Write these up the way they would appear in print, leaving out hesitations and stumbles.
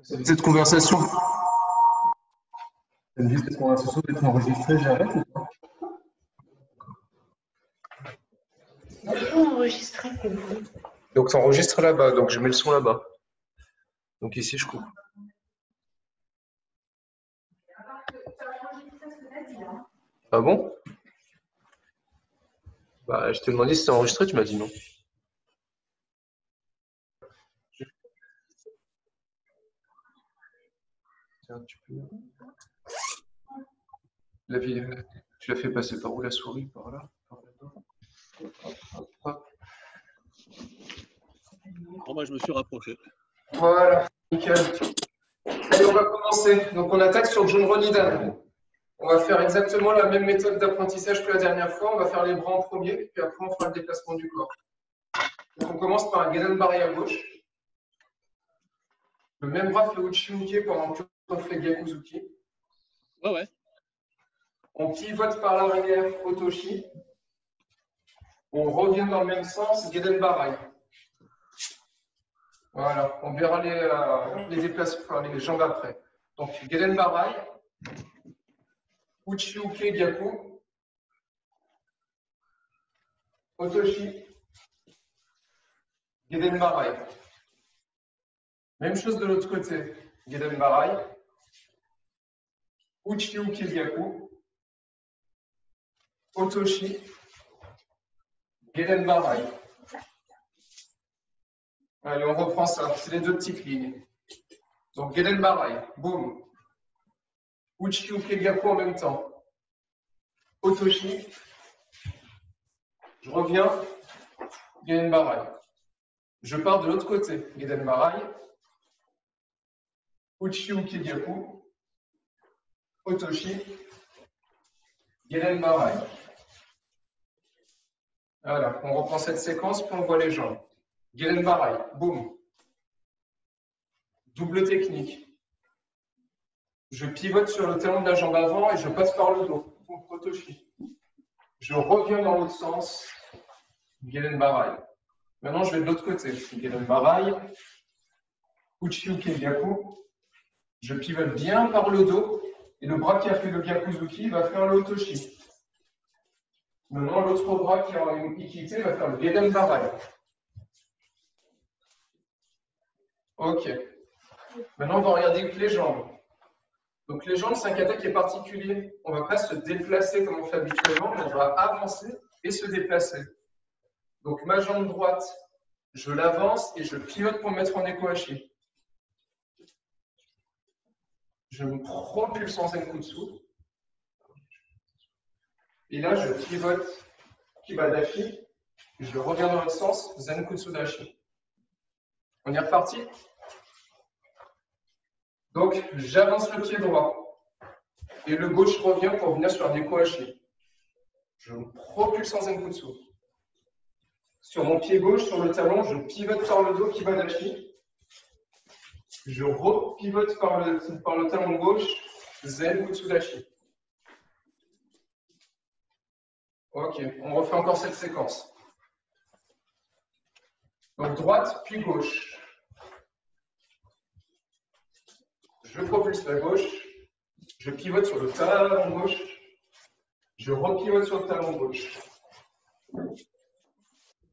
Cette conversation. Ça me dit cette conversation d'être enregistrée, j'arrête ou pas? Bonjour, enregistré pour vous. Donc ça enregistre là-bas, donc je mets le son là-bas. Donc ici je coupe. Ah bon? Bah je t'ai demandé si c'était enregistré, tu m'as dit non. Tiens, tu peux. Tu l'as fait passer par où la souris? Par là? Par là-dedans? Hop, hop. Bon, moi, je me suis rapproché. Voilà, nickel. Allez, on va commencer. Donc on attaque sur John Ronidan. On va faire exactement la même méthode d'apprentissage que la dernière fois. On va faire les bras en premier, puis après on fera le déplacement du corps. Donc on commence par un Gedan Bari à gauche. Le même bras fait Uchi-Uke pendant que on fait Gyakuzuki. Ouais. On pivote par l'arrière, Otoshi. On revient dans le même sens, Gedan Barai. Voilà, on verra les déplacements, les jambes après. Donc Gedan Barai, Uchi-Uke Gyaku, Otoshi, Gedan Barai. Même chose de l'autre côté, Gedan Barai, Uchi-Uke Gyaku, Otoshi, Gedan Barai. Allez, on reprend ça, c'est les deux petites lignes. Donc Gedan Barai, boum. Uchi-Uke Gyaku en même temps. Otoshi. Je reviens, Gedan Barai. Je pars de l'autre côté, Gedan Barai. Uchi-Uke Gyaku. Otoshi. Gedan Barai. Voilà, on reprend cette séquence, puis on voit les jambes. Gedan Barai, boum. Double technique. Je pivote sur le talon de la jambe avant et je passe par le dos. Otoshi. Je reviens dans l'autre sens. Gedan Barai. Maintenant, je vais de l'autre côté. Gedan Barai. Uchi-Uke Gyaku. Je pivote bien par le dos. Et le bras qui a fait le Gyakuzuki va faire le Otoshi. Maintenant, l'autre bras qui a une Ikite va faire le Gedan Barai. Ok. Maintenant, on va regarder avec les jambes. Donc, les jambes, c'est un kata qui est particulier. On ne va pas se déplacer comme on fait habituellement, mais on va avancer et se déplacer. Donc, ma jambe droite, je l'avance et je pivote pour me mettre en Ekohashi. Je me propulse en Zenkutsu. Et là, je pivote Kibadashi. Je reviens dans l'autre sens, Zenkutsu Dashi. On est reparti? Donc, j'avance le pied droit. Et le gauche revient pour venir sur un Ekohashi. Je me propulse en Zenkutsu. Sur mon pied gauche, sur le talon, je pivote par le dos Kibadashi. Je repivote par le talon gauche, Zenkutsu Dashi. Ok, on refait encore cette séquence. Donc droite, puis gauche. Je propulse la gauche. Je pivote sur le talon gauche. Je repivote sur le talon gauche.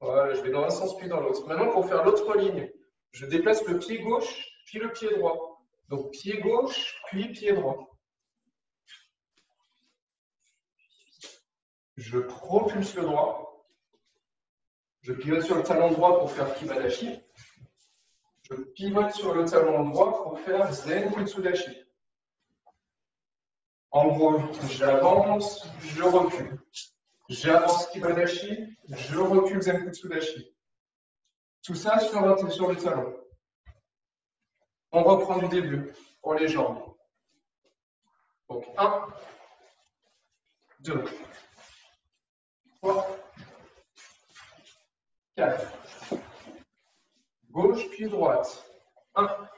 Voilà, je vais dans un sens puis dans l'autre. Maintenant, pour faire l'autre ligne, je déplace le pied gauche, puis le pied droit. Donc pied gauche, puis pied droit. Je propulse le droit. Je pivote sur le talon droit pour faire Kibadashi. Je pivote sur le talon droit pour faire Zenkutsu Dashi. En gros, j'avance, je recule. J'avance Kibadashi, je recule Zenkutsu Dashi. Tout ça sur le talon. On reprend du début pour les jambes. Donc 1, 2, 3, 4. Gauche puis droite. 1,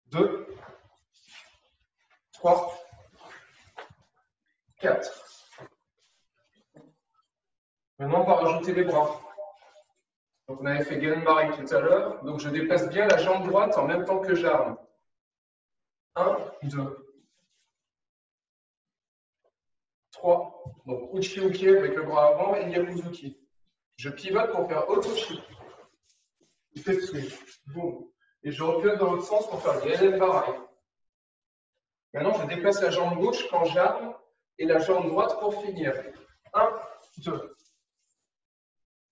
2, 3, 4. Maintenant, on va rajouter les bras. Donc, on avait fait Genbarai tout à l'heure. Donc, je déplace bien la jambe droite en même temps que j'arme. 1, 2, 3. Donc, Uchi-uki avec le bras avant et Yakuzuki. Je pivote pour faire Otoshi. Fetsui. Boum. Et je recule dans l'autre sens pour faire Genbarai. Maintenant, je déplace la jambe gauche quand j'arme et la jambe droite pour finir. 1, 2.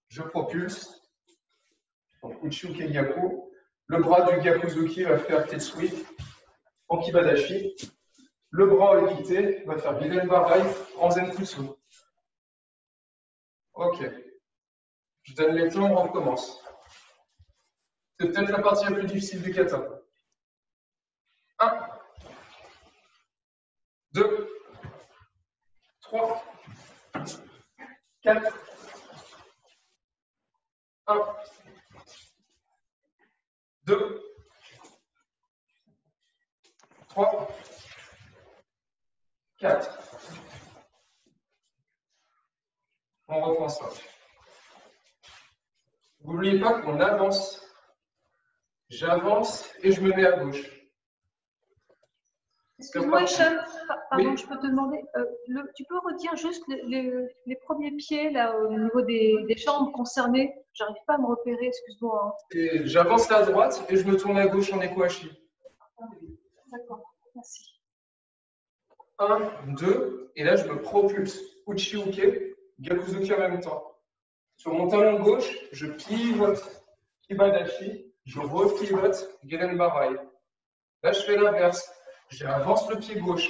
Je propulse. Donc, Uchi-uki Gyaku. Le bras du Gyakuzuki va faire Tetsui. Ankibadashi. Le bras équité va faire Genbarai en Zenkutsu. Ok. Je donne les temps, on recommence. C'est peut-être la partie la plus difficile du kata. 1, 2, 3, 4, 1, 2, 3, 4. On reprend ça. N'oubliez pas qu'on avance. J'avance et je me mets à gauche. Excuse-moi, Hicham, pardon, Oui. je peux te demander, tu peux redire juste les premiers pieds là, au niveau des jambes concernées? J'arrive pas à me repérer, excuse-moi. Et j'avance à droite et je me tourne à gauche en Ekuashi. D'accord, merci. 1, 2, et là je me propulse. Uchi-uke, Gyakuzuki en même temps. Sur mon talon gauche, je pivote Kibadashi, je repivote Genbarai. Là je fais l'inverse. J'avance le pied gauche.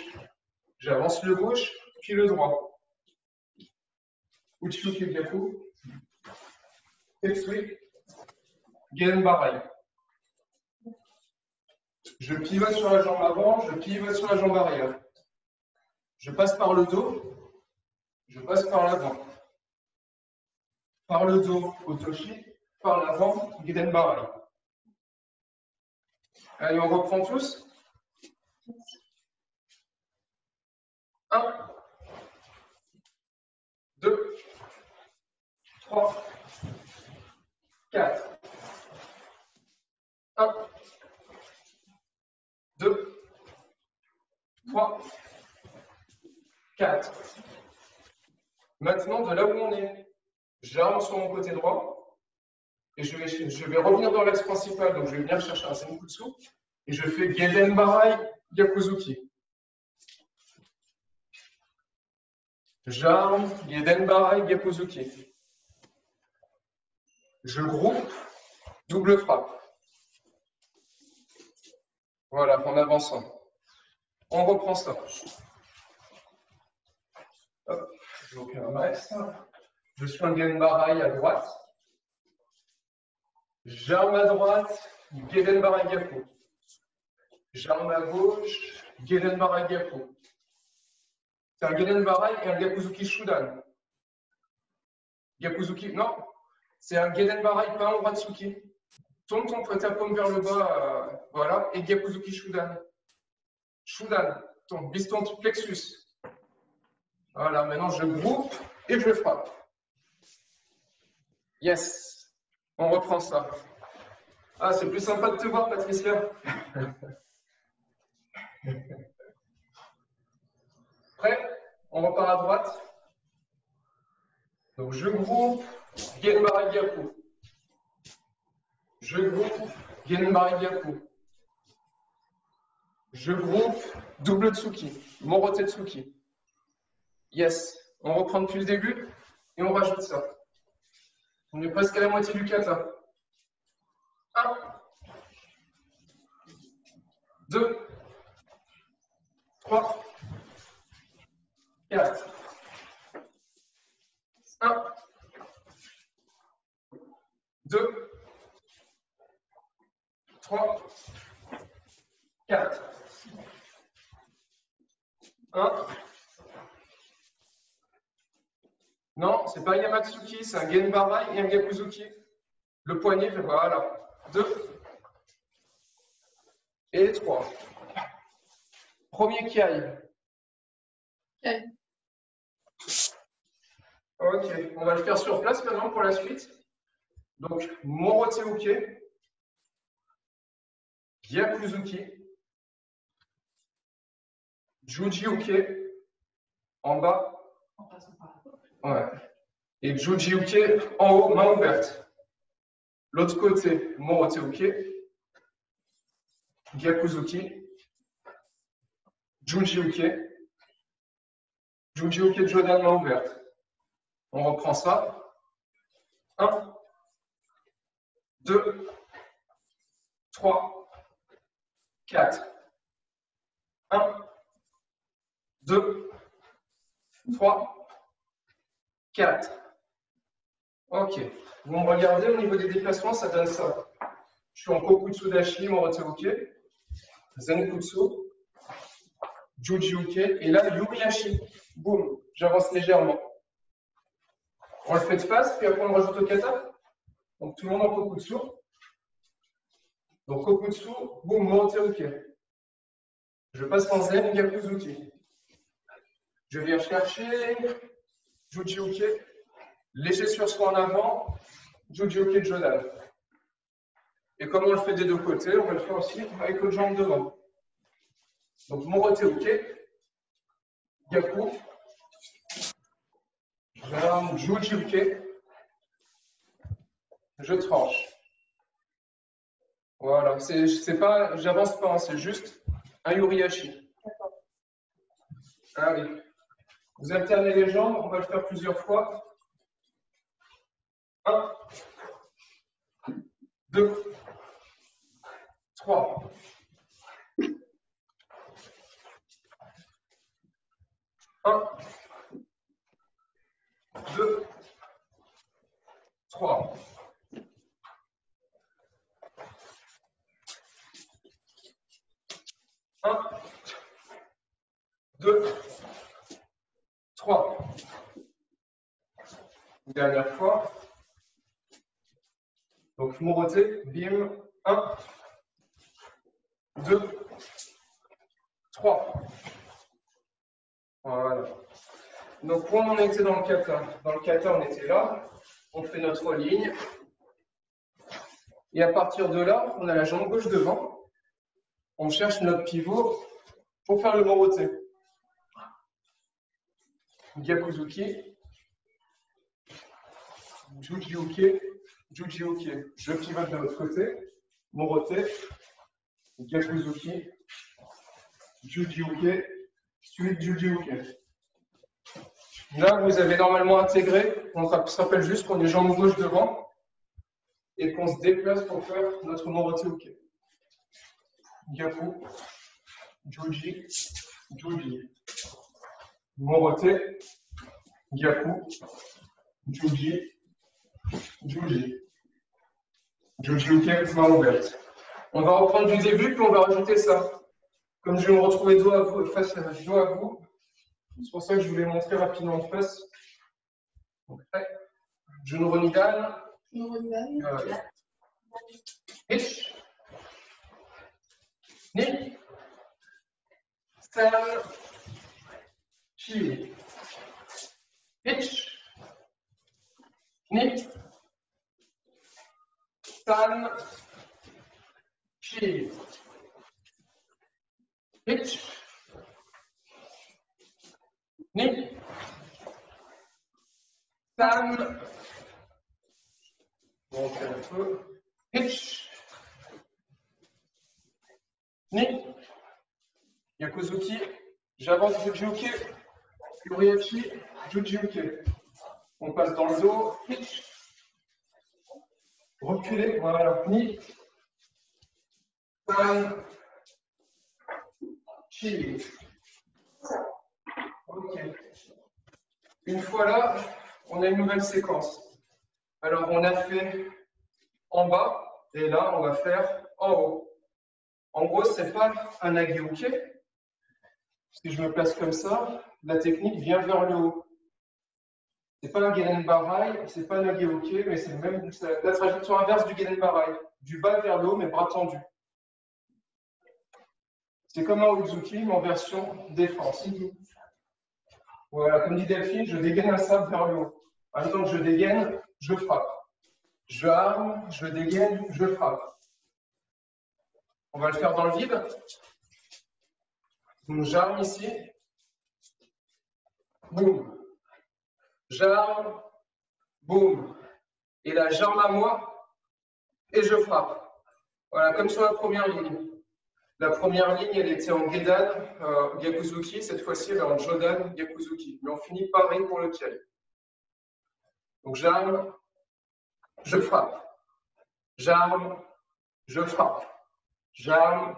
J'avance le gauche, puis le droit. Uchi-uke Gyaku. Tetsui. Genbarai. Je pivote sur la jambe avant, je pivote sur la jambe arrière. Je passe par le dos, je passe par l'avant. Par le dos, Otoshi, par l'avant, Genbarai. Allez, on reprend tous. 1, 2, 3, 4. 1, 2, 3, 4. Maintenant, de là où on est, j'arme sur mon côté droit et je vais revenir dans l'axe principal. Donc, je vais venir chercher un Zenkutsu et je fais Genbarai Gyakuzuki. J'arme Genbarai Gyakuzuki. Je groupe, double frappe. Voilà, en avançant. On reprend ça. Hop, donc un reste. Je suis un Genbarai à droite. J'arme à droite, Genbarai Gyaku. J'arme à gauche, Genbarai Gyaku. C'est un Genbarai et un Gyakuzuki Shudan. Gyakuzuki, non, c'est un Genbarai pas en Ratsuki. Tourne ta paume vers le bas, voilà, et Gyakuzuki Shudan. Shudan, vise ton plexus. Voilà, maintenant je groupe et je frappe. Yes, on reprend ça. Ah, c'est plus sympa de te voir, Patricia. Prêt? On repart à droite. Donc je groupe, Genbarai Gyaku. Je groupe, Genbarai Gyaku. Je groupe, double Tsuki, Morotetsuki. Yes, on reprend depuis le début et on rajoute ça. On est presque à la moitié du kata. 1, 2, 3, 4. 1, 2, 3, 4. 1. Non, c'est pas un Yamatsuki, c'est un Genbarai et un Gyakuzuki. Le poignet, voilà. 2 et 3. Premier Kiai. Okay. Ok, on va le faire sur place maintenant pour la suite. Donc, Morote Uke, Gyakuzuki, Juji Uke, en bas. Ouais. Et Juji Uke, en haut, main ouverte. L'autre côté, Morote Uke, Gyakuzuki, Juji Uke, Juji Uke Jodan, main ouverte. On reprend ça. 1, 2, 3, 4. 1, 2, 3, 4. Ok. Vous me regardez au niveau des déplacements, ça donne ça. Je suis en Kokutsu Dashi, Morote Uke, Zenkutsu, Juji Uke, et là, Yuriashi. Boum, j'avance légèrement. On le fait de face, puis après on le rajoute au kata. Donc tout le monde en Kokutsu. Donc Kokutsu, boum, Morote Uke. Je passe en Zen, Gyakuzuki. Je viens chercher Juji Uke, léger sur soi en avant, Juji Uke Jodan. Et comme on le fait des deux côtés, on va le faire aussi avec l'autre jambe devant. Donc Morote Uke, Gyaku, Juji Uke, je tranche. Voilà, c'est pas, j'avance pas, c'est juste un Yuriashi. Allez, vous alternez les jambes, on va le faire plusieurs fois. 1, 2, 3. 1, 2, 3. 1, 2, 3. Dernière fois. Donc, Morote, bim. 1, 2, 3. Voilà. Donc, où on en était dans le kata? Dans le kata, on était là. On fait notre ligne. Et à partir de là, on a la jambe gauche devant. On cherche notre pivot pour faire le Morote. Gyakuzuki, Juji Uke, Juji Uke. Je pivote de l'autre côté. Morote, Gyakuzuki, Juji Uke, suite Juji Uke. Là, vous avez normalement intégré, on se rappelle juste qu'on est jambe gauche devant et qu'on se déplace pour faire notre Morote Uke. Gyaku, Juji, Juji. Morote, Gyaku, Juji, Juji. Juji Uke, main ouverte. On va reprendre du début, puis on va rajouter ça. Comme je vais me retrouver dos à vous, face à dos à vous, c'est pour ça que je voulais montrer rapidement en face. Donc, genou Ronidal. Hitch. Ni. Stan. Chi. Hitch. Ni. Stan. Chi. Hitch. Ni. Stan. On fait un peu. Hitch. Ni. Yakuzuki. J'avance Juji Uke. Yuriashi. Juji Uke. On passe dans le dos. Hitch. Reculer. Voilà. Ni. Stan. Chi. Ok. Une fois là, on a une nouvelle séquence. Alors, on a fait en bas, et là, on va faire en haut. En gros, ce n'est pas un Nage-Uke. Si je me place comme ça, la technique vient vers le haut. Ce n'est pas un Genen-Barai, ce n'est pas un Nage-Uke, mais c'est même la trajectoire inverse du Genen-Barai. Du bas vers le haut, mais bras tendus. C'est comme un Uzuki, mais en version défense. Voilà, comme dit Delphine, je dégaine un sable vers le haut. En même temps que je dégaine, je frappe. j'arme, je dégaine, je frappe. On va le faire dans le vide. Donc j'arme ici. Boum. J'arme. Boum. Et là, j'arme à moi et je frappe. Voilà, comme sur la première ligne. La première ligne, elle était en Gedan Gyakuzuki. Cette fois-ci, elle est en Jodan Gyakuzuki. Mais on finit pareil pour le pied. Donc j'arme, je frappe. J'arme, je frappe. J'arme,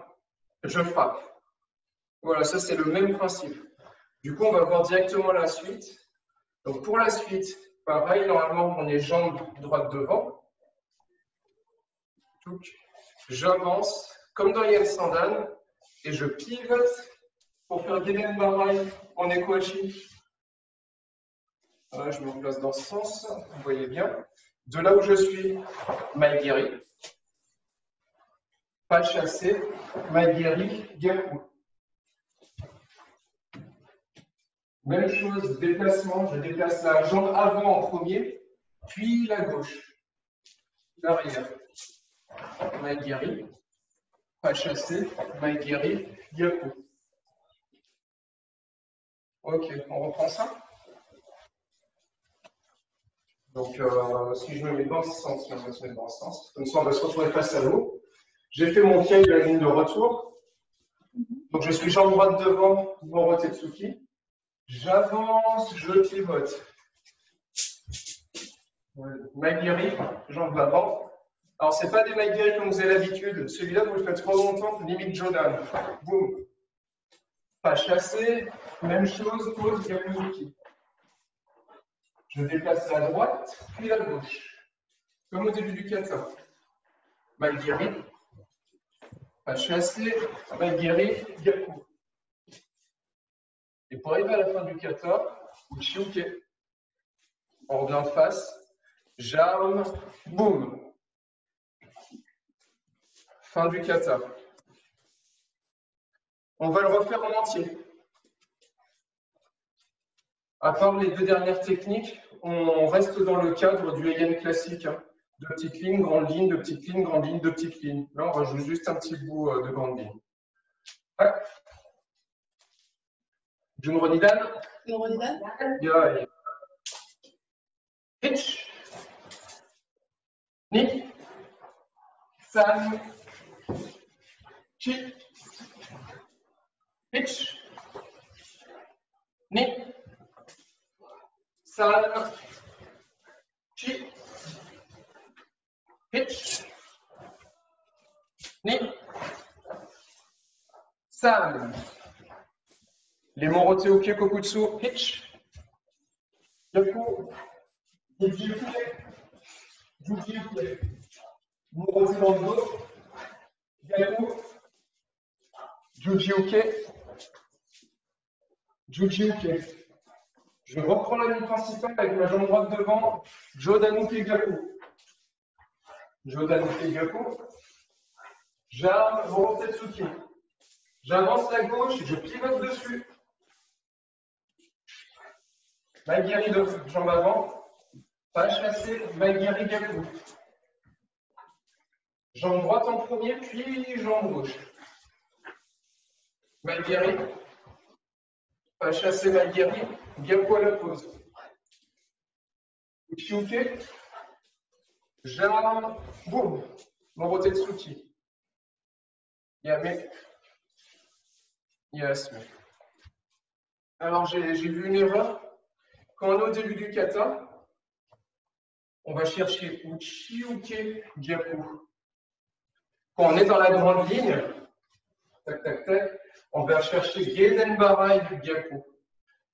je frappe. Voilà, ça c'est le même principe. Du coup, on va voir directement la suite. Donc pour la suite, pareil, normalement, on est jambes droite devant. J'avance comme dans Yen Sandan et je pivote pour faire Geden Barai en Ekohachi. Voilà, je me place dans ce sens, vous voyez bien. De là où je suis, Maigiri. Pas chassé, Maigiri, Gyaku. Même chose, déplacement, je déplace la jambe avant en premier, puis la gauche. L'arrière. Maigiri. Pas chassé, Maigiri, Gyaku. Ok, on reprend ça. Donc, si je me mets dans ce sens, on va se mettre dans ce sens. Comme ça, on va se retrouver face à l'eau. J'ai fait mon pied de la ligne de retour. Donc, je suis jambe droite devant, Moro Tetsuki. J'avance, je pivote. Maigiri, jambe d'avant. Alors, ce n'est pas des Maigiri comme vous avez l'habitude. Celui-là, vous le faites remontant, limite Jodan. Boum. Pas chassé, même chose, pose, Gyakuzuki. Je déplace à droite, puis à gauche. Comme au début du kata. Maigiri. Pas chassé, Maigiri, Gyaku. Et pour arriver à la fin du kata, Uchiuke. On revient en face. J'arme, boum. Fin du kata. On va le refaire en entier. À part les deux dernières techniques, on reste dans le cadre du Heian classique. De petites lignes, grandes lignes, de petites lignes, grandes lignes, de petites lignes. Là, on rajoute juste un petit bout de grande ligne. Ouais. Junro Nidan. Junro Nidan. Yeah. Hitch. Ni. San. Chi. Hitch. Ni. San. Chi. Hitch. Ni. San. Les Morote Uke Kokutsu. Hitch. Yaku. Jujiuke. Jujiuke. Morote dans le dos. Yaku. Jujiuke. Jujiuke. Je reprends la ligne principale avec ma jambe droite devant. Jodanuke Gaku. Jodanuke Gaku. J'arme, Moro Tetsuki. J'avance la gauche, je pivote dessus. Maigiri de jambe avant. Pas chassé, Maigiri Gaku. Jambe droite en premier, puis jambe gauche. Maigiri. Pas chassé, Maigiri. Gaku à la pause. Uchiuke. J'arme, boum. Moro Tetsuki. Yame. Yasme. Alors, j'ai vu une erreur. Quand on est au début du kata, on va chercher Uchiuke Gyaku. Quand on est dans la grande ligne, tac, tac, tac, on va chercher Geden Barai Gyaku.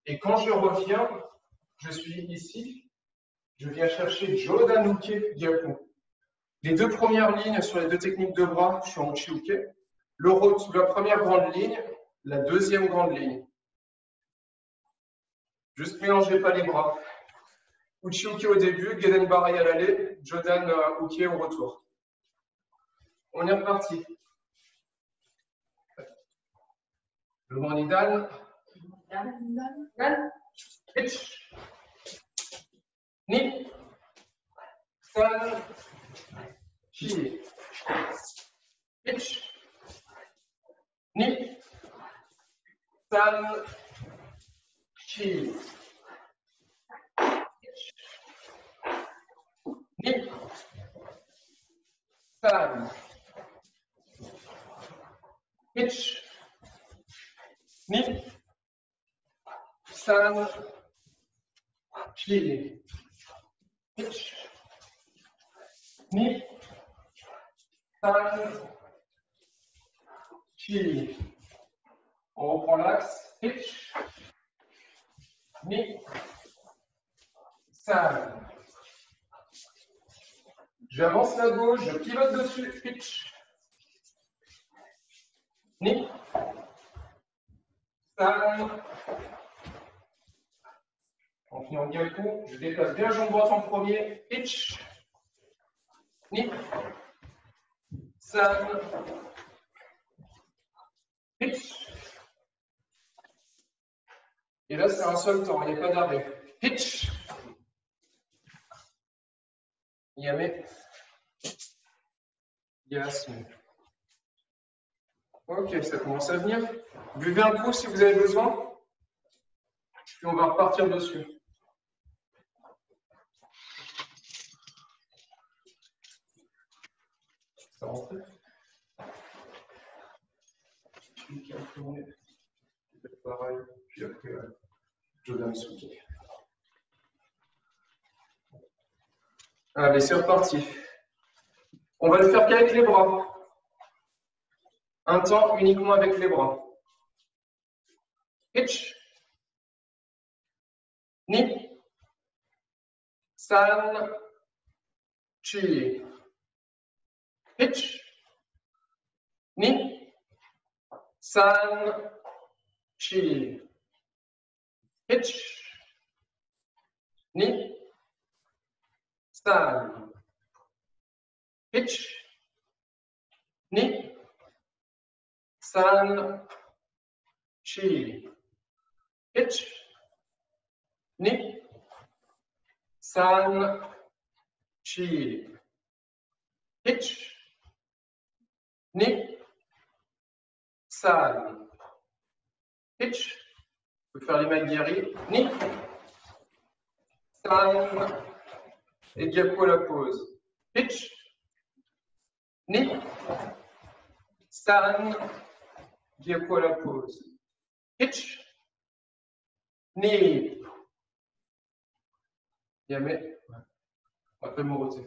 Et quand je reviens, je suis ici, je viens chercher Jodanuke Gyaku. Les deux premières lignes sur les deux techniques de bras, je suis en Uchiuke. La première grande ligne, la deuxième grande ligne. Juste mélangez pas les bras. Uchiuke au début, Geden Barai à l'aller, Jodan Uke au retour. On est reparti. Le Nidan. Hitch. Ni. san, chi, pitch, ni, san, chi, pitch, ni, san, pitch, ni, san, chi, pitch, ni, san, chi. On reprend l'axe, pitch, ni, san. J'avance la gauche, je pivote dessus, pitch, ni, san. En finissant bien le coup, je déplace bien la jambe droite en premier, pitch, ni, san, pitch. Et là, c'est un seul temps, il n'y a pas d'arrêt. Pitch, yame, yasme. Ok, ça commence à venir. Buvez un coup si vous avez besoin. Puis on va repartir dessus. Ça rentre. Puis après, on est pareil. Puis après, Jodan Suki. Allez, c'est reparti. On va le faire qu'avec les bras. Un temps uniquement avec les bras. Pitch. Ni. San. Chi. Pitch. Ni. San. Chi. Pitch. Ni. San. Pitch. Ni. San. Chi. Pitch. Ni. San. Chi. Pitch. Ni. San. Pitch. On peut faire les maguiris. Ni. San. Et diapo à la pause. Pitch. Ni. San. Diapo à la pause. Pitch. Ni. Yame. Après mon roté.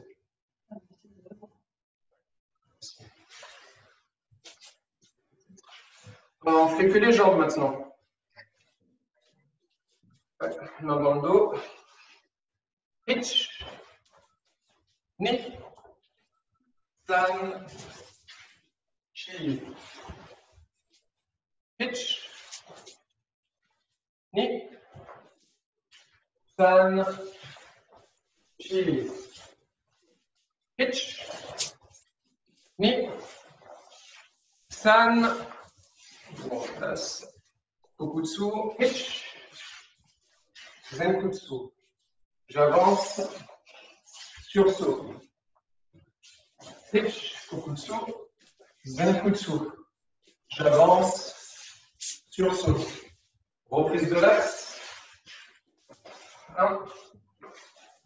On fait que les jambes maintenant. Main dans le dos. Pitch. Ni. San. Chi. Pitch. Ni. San. Chi. Pitch. Ni. San. Bon, place. Kokutsu. Pitch. Zenkutsu. J'avance. Sursaut. Pitch. Kokutsu. Zenkutsu. J'avance. Sursaut. Reprise de l'axe. 1,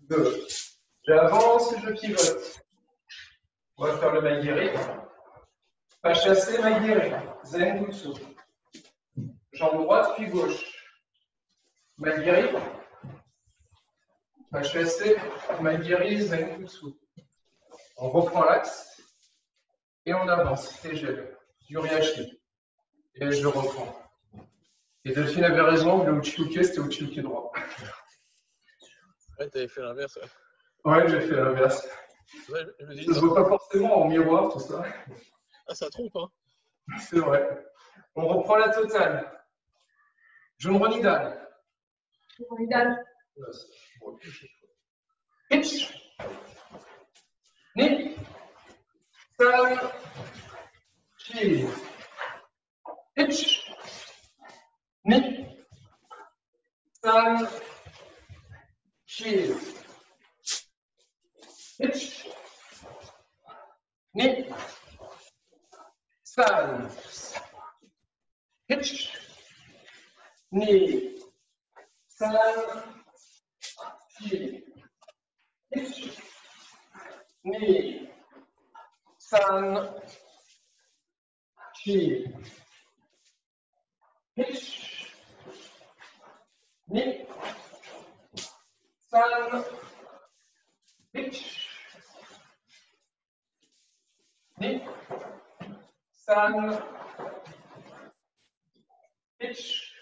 2. J'avance et je pivote. On va faire le maigiri. Pas chassé, maigiri. Zenkutsu. Jambe droite puis gauche. Maigiri. Pas chassé, maigiri, Zenkutsu. On reprend l'axe et on avance. Et gel. Yuriashi. Et je reprends. Et Delphine avait raison, le Uchiuke, c'était Uchiuke droit. Ouais, t'avais fait l'inverse. Ouais, j'ai fait l'inverse. Ouais, je me dis, Ça ne se voit pas forcément en miroir, tout ça. ah, ça trompe, hein. C'est vrai. On reprend la totale. Junronidal. Junronidal. Pitch. Ni. San. Chi. Pitch. Ni. San. Chi. pitch, ni, san, pitch, ni, san, ki, pitch, ni, san, ki, pitch, ni, san, pitch, ni, san, pitch,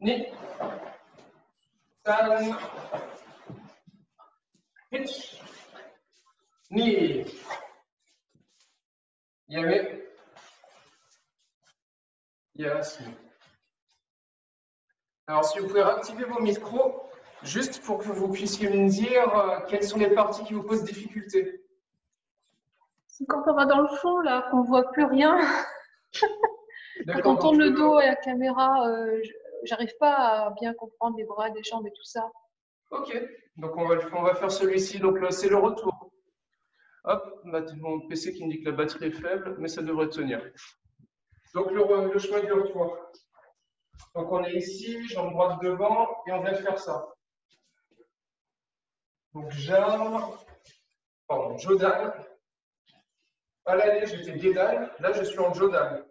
ni, san, pitch, ni. Yami. Yes. Alors, si vous pouvez réactiver vos micros, juste pour que vous puissiez me dire quelles sont les parties qui vous posent difficulté. C'est quand on va dans le fond, là, qu'on ne voit plus rien. Quand on D'accord, tourne le dos à la caméra, j'arrive pas à bien comprendre les bras, les jambes et tout ça. Ok, donc on va faire celui-ci. Donc là, c'est le retour. Hop, mon PC qui me dit que la batterie est faible, mais ça devrait tenir. Donc le chemin du retour. Donc on est ici, jambe droite devant, et on vient de faire ça. Donc jambe, pardon, Jodan. À l'aller, j'étais Guédal, là je suis en Jodan.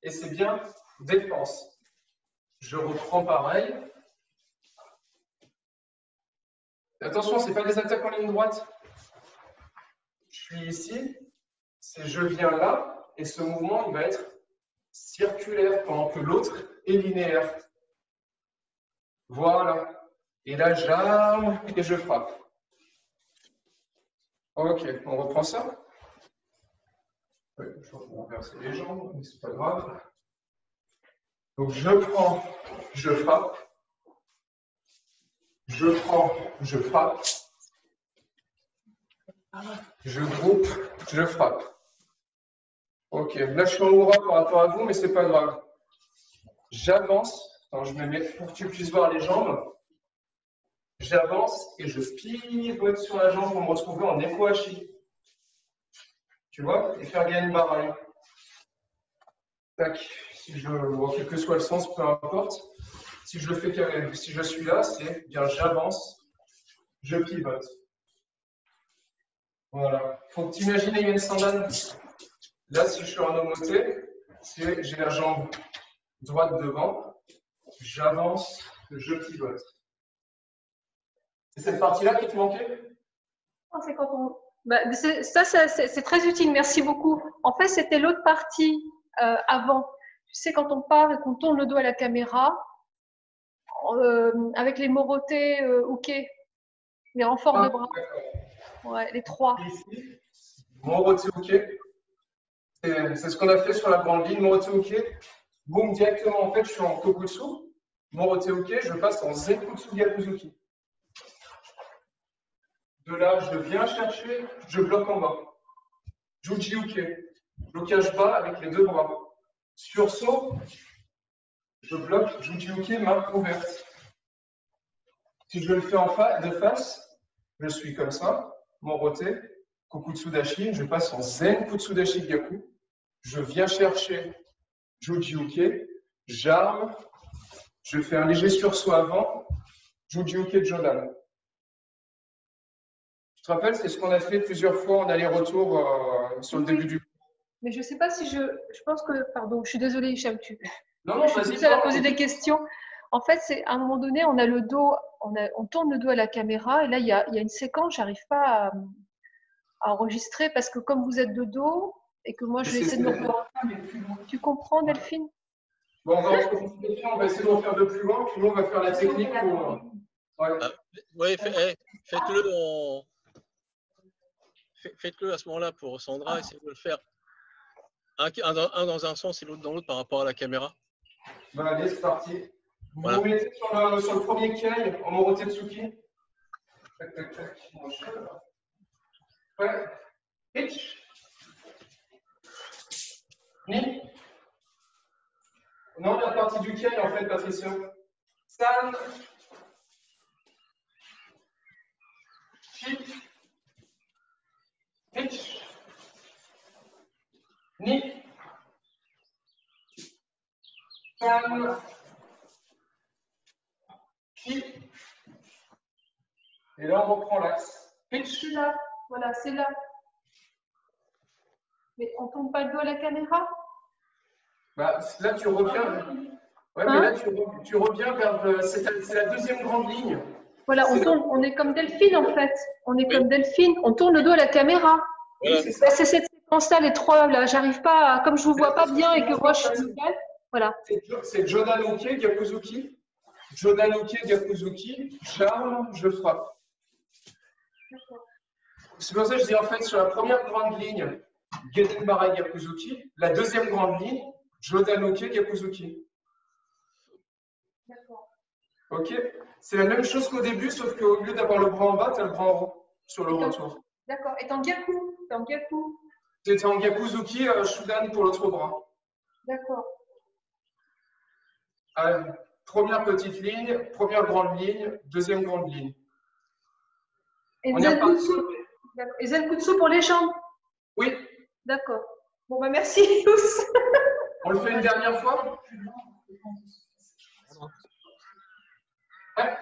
Et c'est bien défense. Je reprends pareil. Attention, ce n'est pas des attaques en ligne droite. Je suis ici, je viens là, et ce mouvement, il va être circulaire, pendant que l'autre est linéaire. Voilà. Et là, j'arme et je frappe. Ok, on reprend ça. Oui, je vais renverser les jambes, mais c'est pas grave. Donc, je prends, je frappe. Je prends, je frappe. Je groupe, je frappe. Ok, là je suis en aura par rapport à vous, mais c'est pas grave. J'avance. Je me mets pour que tu puisses voir les jambes. J'avance et je pivote sur la jambe pour me retrouver en écho-hachi. Tu vois? Et faire gagner une baraille. Tac. Si quel que soit le sens, peu importe. Si je le fais, si je suis là, c'est bien j'avance, je pivote. Voilà. Faut que tu imagines une sandale. Là, si je suis en omoté, j'ai la jambe droite devant, j'avance, je pivote. C'est cette partie-là qui te manquait? C'est quand on... c'est très utile, merci beaucoup. En fait, c'était l'autre partie avant. Tu sais, quand on parle et qu'on tourne le dos à la caméra, avec les morotés hookés, les renforts de bras, ouais, les trois. Ici, moroté hooké. C'est ce qu'on a fait sur la grande ligne, moroté hooké. Boum, directement, en fait, je suis en kokutsu. Moroté hooké, je passe en zenkutsu gyakuzuki. De là, je viens chercher, je bloque en bas. Juji uke, blocage bas avec les deux bras. Sursaut, je bloque, Juji uke, main ouverte. Si je le fais de face, je suis comme ça, moroté, kokutsu dashi, je passe en zen kutsu dashi gyaku. Je viens chercher Juji uke, j'arme, je fais un léger sursaut avant, Juji uke jodan. Tu te rappelles, c'est ce qu'on a fait plusieurs fois en aller-retour sur le début du cours. Mais je ne sais pas si je pense que, pardon, je suis désolée, Hicham, Non, je suis seule à poser des questions. En fait, c'est à un moment donné, on a le dos, on tourne le dos à la caméra, et là, il y a une séquence, j'arrive pas à enregistrer parce que comme vous êtes de dos et que moi, je vais essayer de me revoir. Tu comprends, Delphine? Bon, on va essayer de refaire de plus loin, puis nous, on va faire la technique pour. Ouais. Oui, faites-le faites-le à ce moment-là pour Sandra, essayez de le faire. Un dans un sens et l'autre dans l'autre par rapport à la caméra. Bah, allez, c'est parti. Vous Voilà. vous mettez sur le premier kai en Morotetsuki. Tac, tac, tac. Ouais. Pitch. Ni. Non, la partie du kai, en fait, Patricia. San. Chi. Pitch. Ni. San. Chi. Et là, on reprend l'axe. Pitch. C'est là. Voilà, c'est là. Mais on ne tourne pas le dos à la caméra? Bah, là, tu reviens. Ouais, mais là, tu reviens vers. C'est la deuxième grande ligne. Voilà, on est comme Delphine en fait. On est comme Delphine. On tourne le dos à la caméra. Voilà. C'est cette séquence-là, les trois là. J'arrive pas, comme je vous vois pas bien et que moi je suis nickel. Voilà. C'est Jodan-Oke, Gyakuzuki. Jodan-Oke, Gyakuzuki. J'arme, je frappe. C'est pour ça que je dis en fait sur la première grande ligne, Gedenbara Gyakuzuki. La deuxième grande ligne, Jodan-Oke, Gyakuzuki. D'accord. Ok? C'est la même chose qu'au début, sauf qu'au lieu d'avoir le bras en bas, tu as le bras en haut sur le retour. D'accord. Et en Gyaku? T'es en Gyaku? C'était en Gyakuzuki, Shudan pour l'autre bras. D'accord. Première petite ligne, première grande ligne, deuxième grande ligne. Et On y est reparti. Et Zenkutsu pour les jambes? Oui. D'accord. Bon, bah merci tous. On le fait une dernière fois? Ouais.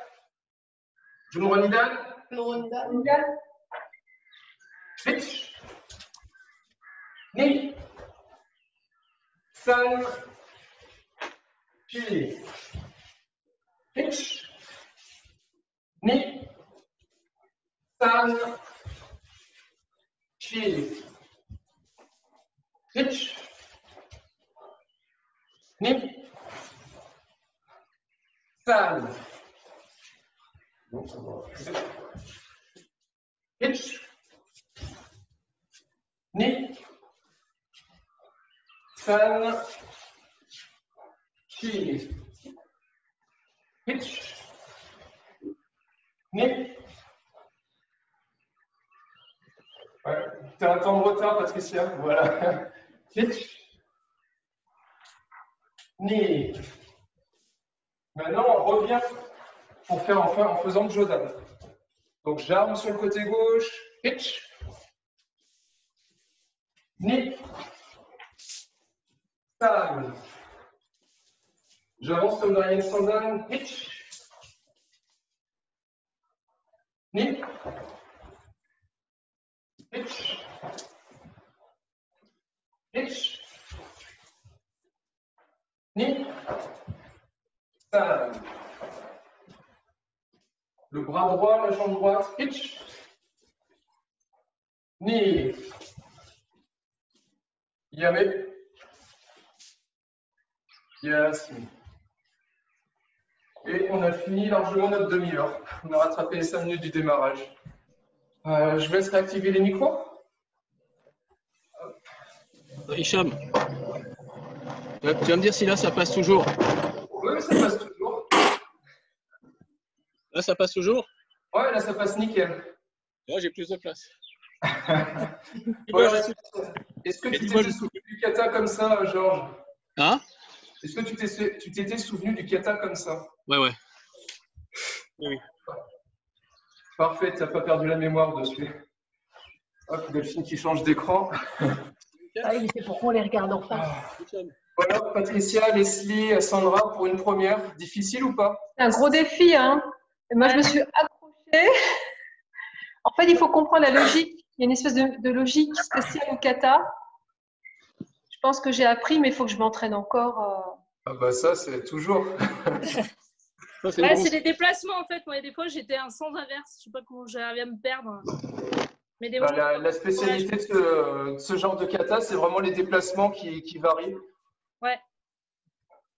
Jumuronidan. Nickel. Pitch. Ni. San. Chi. Pitch. Ni. San. Chi. Pitch. Ni. San. Pitch. Ni. San. Chi. Pitch. Ni. Ouais, tu as un temps de retard, Patricia. Voilà. Pitch. Ni. Maintenant, on revient pour faire enfin en faisant de Jodan. Donc, j'arme sur le côté gauche. Pitch. Ni. San. J'avance comme dans Yen Sandan. Pitch. Ni. Pitch. Pitch. Ni. San. Le bras droit, la jambe droite. Pitch. Ni. Yame. Yasmi. Et on a fini largement notre demi-heure. On a rattrapé les 5 minutes du démarrage. Je vais laisse réactiver les micros. Hicham, tu vas me dire si là ça passe toujours. Oui, ça passe toujours. Là ça passe toujours? Ouais, là ça passe nickel. Là j'ai plus de place. Ouais, est-ce que tu t'étais souvenu du kata comme ça, Georges? Hein? Est-ce que tu t'étais souvenu du kata comme ça? Ouais. Oui. Parfait, tu n'as pas perdu la mémoire dessus. Hop, Delphine qui change d'écran. Ah oui, mais c'est pourquoi on les regarde en face. Voilà, Patricia, Leslie, Sandra, pour une première. Difficile ou pas? C'est un gros défi, hein. Et moi, je me suis accrochée. En fait, il faut comprendre la logique. Il y a une espèce de logique spéciale au kata. Je pense que j'ai appris, mais il faut que je m'entraîne encore. Ah bah ça, c'est toujours. Ouais, c'est les déplacements en fait. Moi, des fois, j'étais un sens inverse. Je sais pas comment j'arrivais à me perdre. Mais des moments, La spécialité de ce genre de kata, c'est vraiment les déplacements qui varient. Ouais.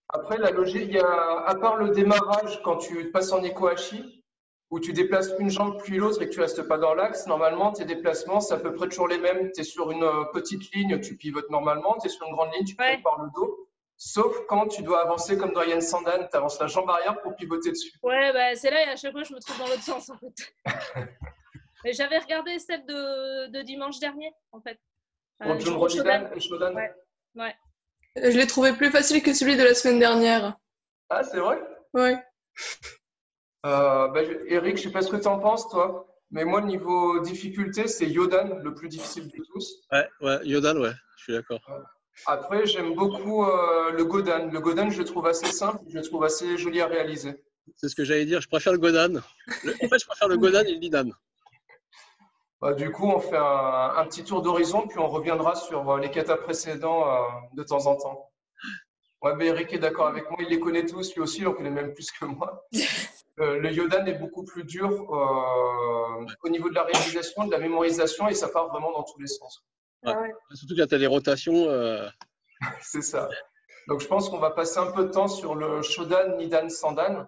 Après, la logique, il y a, à part le démarrage, quand tu passes en ikohashi, où tu déplaces une jambe puis l'autre et que tu restes pas dans l'axe, normalement, tes déplacements, c'est à peu près toujours les mêmes. Tu es sur une petite ligne, tu pivotes normalement. Tu es sur une grande ligne, tu pivotes par le dos. Sauf quand tu dois avancer comme dans Yen Sandan, tu avances la jambe arrière pour pivoter dessus. Ouais, bah, c'est là et à chaque fois, je me trouve dans l'autre sens en fait. Mais j'avais regardé celle de dimanche dernier en fait. Pour Jumuronidan et Shodan. Ouais. Je l'ai trouvé plus facile que celui de la semaine dernière. Ah, c'est vrai? Ouais. Eric, je sais pas ce que tu en penses, toi. Mais moi, le niveau difficulté, c'est Yodan, le plus difficile de tous. Ouais, Yodan, ouais, je suis d'accord. Après, j'aime beaucoup le Godan. Le Godan, je le trouve assez simple, je le trouve assez joli à réaliser. C'est ce que j'allais dire, je préfère le Godan. En fait, je préfère le Godan et le Lidan. Du coup, on fait un petit tour d'horizon, puis on reviendra sur les katas précédents de temps en temps. Ouais, mais Eric est d'accord avec moi, il les connaît tous, lui aussi, il en connaît même plus que moi. Le Yodan est beaucoup plus dur au niveau de la réalisation, de la mémorisation, et ça part vraiment dans tous les sens. Ouais. Surtout quand tu as des rotations. C'est ça. Donc, je pense qu'on va passer un peu de temps sur le Shodan, Nidan, Sandan,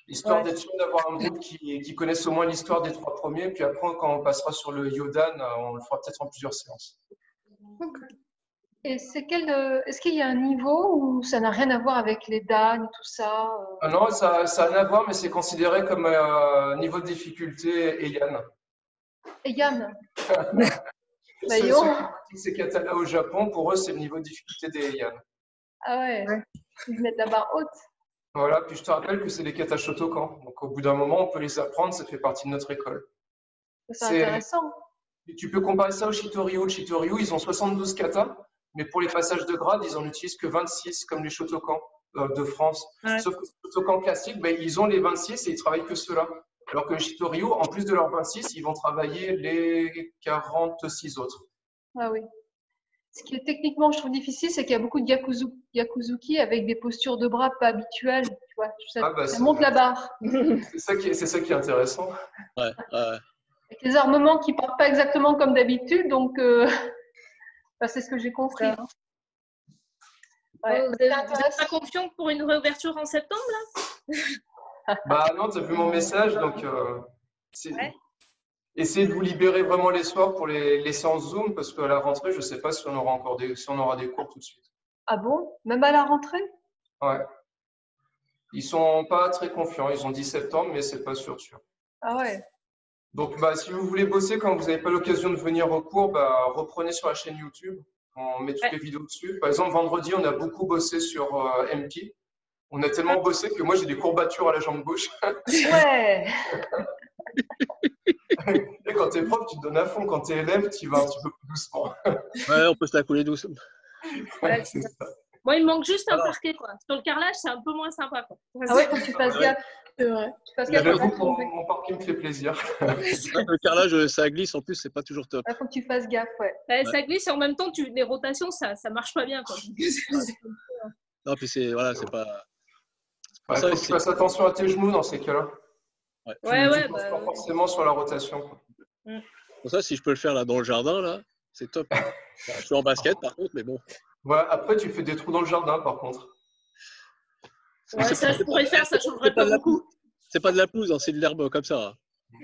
histoire d'être sûr d'avoir un groupe qui connaisse au moins l'histoire des 3 premiers. Puis après, quand on passera sur le Yodan, on le fera peut-être en plusieurs séances. Et est-ce qu'il y a un niveau où ça n'a rien à voir avec les Dan et tout ça Non, ça n'a rien à voir, mais c'est considéré comme niveau de difficulté Heian. Heian. Ceux qui pratiquent ces katas-là au Japon, pour eux, c'est le niveau de difficulté des Heian. Ah ouais, ils mettent la barre haute. Voilà, puis je te rappelle que c'est les katas Shotokan. Donc au bout d'un moment, on peut les apprendre, ça fait partie de notre école. C'est intéressant. Tu peux comparer ça au Shitoryu. Le Shitoryu, ils ont 72 katas, mais pour les passages de grade, ils en utilisent que 26, comme les Shotokan de France. Ouais. Sauf que les Shotokan classiques, ils ont les 26 et ils travaillent que ceux-là. Alors que les Shitoryu, en plus de leurs 26, ils vont travailler les 46 autres. Ah oui. Ce qui est techniquement, je trouve difficile, c'est qu'il y a beaucoup de yakuzuki avec des postures de bras pas habituelles. Tu vois, ça monte la barre. C'est ça qui est intéressant. Ouais. Avec les armements qui ne partent pas exactement comme d'habitude, donc c'est ce que j'ai compris. Ouais. Vous n'êtes pas confiant pour une réouverture en septembre, là? Non, tu as vu mon message, donc essayez de vous libérer vraiment les soirs pour les séances Zoom, parce qu'à la rentrée, je ne sais pas si on aura des cours tout de suite. Ah bon? Même à la rentrée? Ouais. Ils sont pas très confiants, ils ont dit septembre, mais c'est pas sûr. Ah ouais. Donc, si vous voulez bosser quand vous n'avez pas l'occasion de venir au cours, reprenez sur la chaîne YouTube. On met toutes les vidéos dessus. Par exemple, vendredi, on a beaucoup bossé sur MP. On a tellement bossé que moi, j'ai des courbatures à la jambe gauche. Ouais. Et quand tu es prof, tu te donnes à fond. Quand tu es élève, tu vas un petit peu plus doucement. Ouais, on peut se la couler doucement. Ouais, c'est ça. Moi, il manque juste un parquet, quoi. Sur le carrelage, c'est un peu moins sympa, quoi. Ah ouais, faut que tu fasses gaffe. C'est vrai. J'avoue que mon parquet me fait plaisir. Le carrelage, ça glisse, en plus, c'est pas toujours top. Il faut que tu fasses gaffe, Ça glisse et en même temps, les rotations, ça marche pas bien, quoi. Non, puis c'est pas... Il faut que tu fasses attention à tes genoux dans ces cas-là. Ouais. Pas forcément sur la rotation. Quoi. Pour ça, si je peux le faire là dans le jardin, là, c'est top. Je suis en basket, par contre, mais bon. Ouais, après, tu fais des trous dans le jardin, par contre. Ouais, ça, je pourrais faire, ça changerait pas beaucoup. C'est pas de la pelouse, hein, c'est de l'herbe comme ça.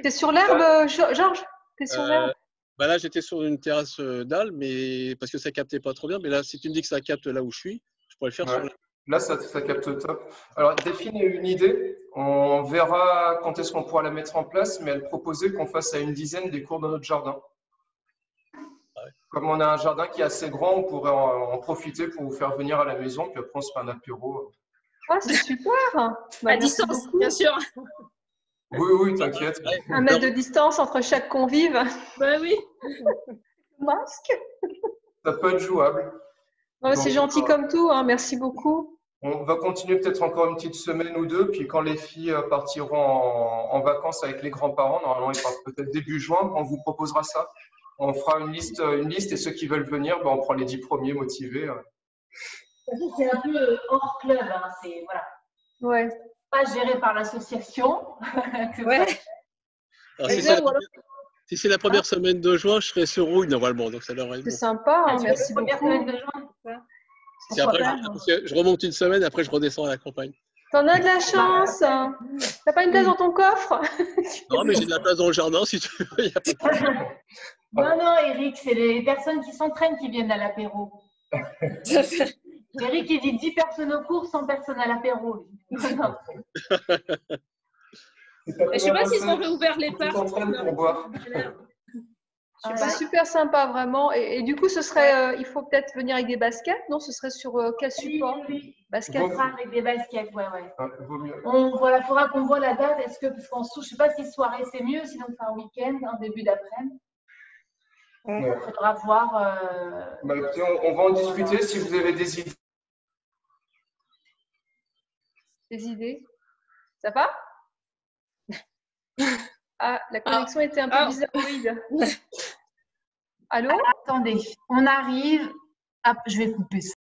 T'es sur l'herbe, Georges? T'es sur l'herbe? Là, j'étais sur une terrasse dalle, mais parce que ça captait pas trop bien. Mais là, si tu me dis que ça capte là où je suis, je pourrais le faire sur l'herbe. Là, ça capte top. Alors, Delphine a une idée. On verra quand est-ce qu'on pourra la mettre en place, mais elle proposait qu'on fasse à une dizaine des cours dans notre jardin. Ouais. Comme on a un jardin qui est assez grand, on pourrait en profiter pour vous faire venir à la maison, puis après, on se fait un apéro. Oh, c'est super! À distance, bien sûr. Oui, t'inquiète. 1 mètre de distance entre chaque convive. Bah oui. Masque. Ça peut être jouable. C'est gentil comme tout, hein. Merci beaucoup. On va continuer peut-être encore une petite semaine ou deux, puis quand les filles partiront en vacances avec les grands-parents, normalement ils partent peut-être début juin, on vous proposera ça. On fera une liste et ceux qui veulent venir, on prend les 10 premiers motivés. C'est un peu hors club, hein. C'est Ouais. Pas géré par l'association. Ouais. Alors, si c'est la première semaine de juin, je serai sur Rouille normalement, donc ça devrait être bon. C'est sympa, hein, merci beaucoup. Semaine de juin, Si après, je remonte une semaine, après je redescends à la campagne. T'en as de la chance. T'as pas une place dans ton coffre? Non, mais j'ai de la place dans le jardin si tu veux. Y a pas de problème. Non, Eric, c'est les personnes qui s'entraînent qui viennent à l'apéro. Eric, il dit 10 personnes au cours, 100 personnes à l'apéro. Je sais pas s'ils ont réouvert les parcs. C'est super sympa, vraiment. Et du coup, ce serait, il faut peut-être venir avec des baskets, non? Ce serait sur quel support? Oui. Baskets. On fera avec des baskets, ouais. Vaut mieux. Voilà, il faudra qu'on voit la date. Est-ce que, parce qu'en je ne sais pas si soirée c'est mieux, sinon faire un week-end, un début d'après-midi. Ouais. Il faudra voir. Bah, écoutez, on va en discuter si vous avez des idées. Des idées? Ça va? Ah, la connexion était un peu bizarroïde. Allô? Attendez, on arrive. Ah, je vais couper ça.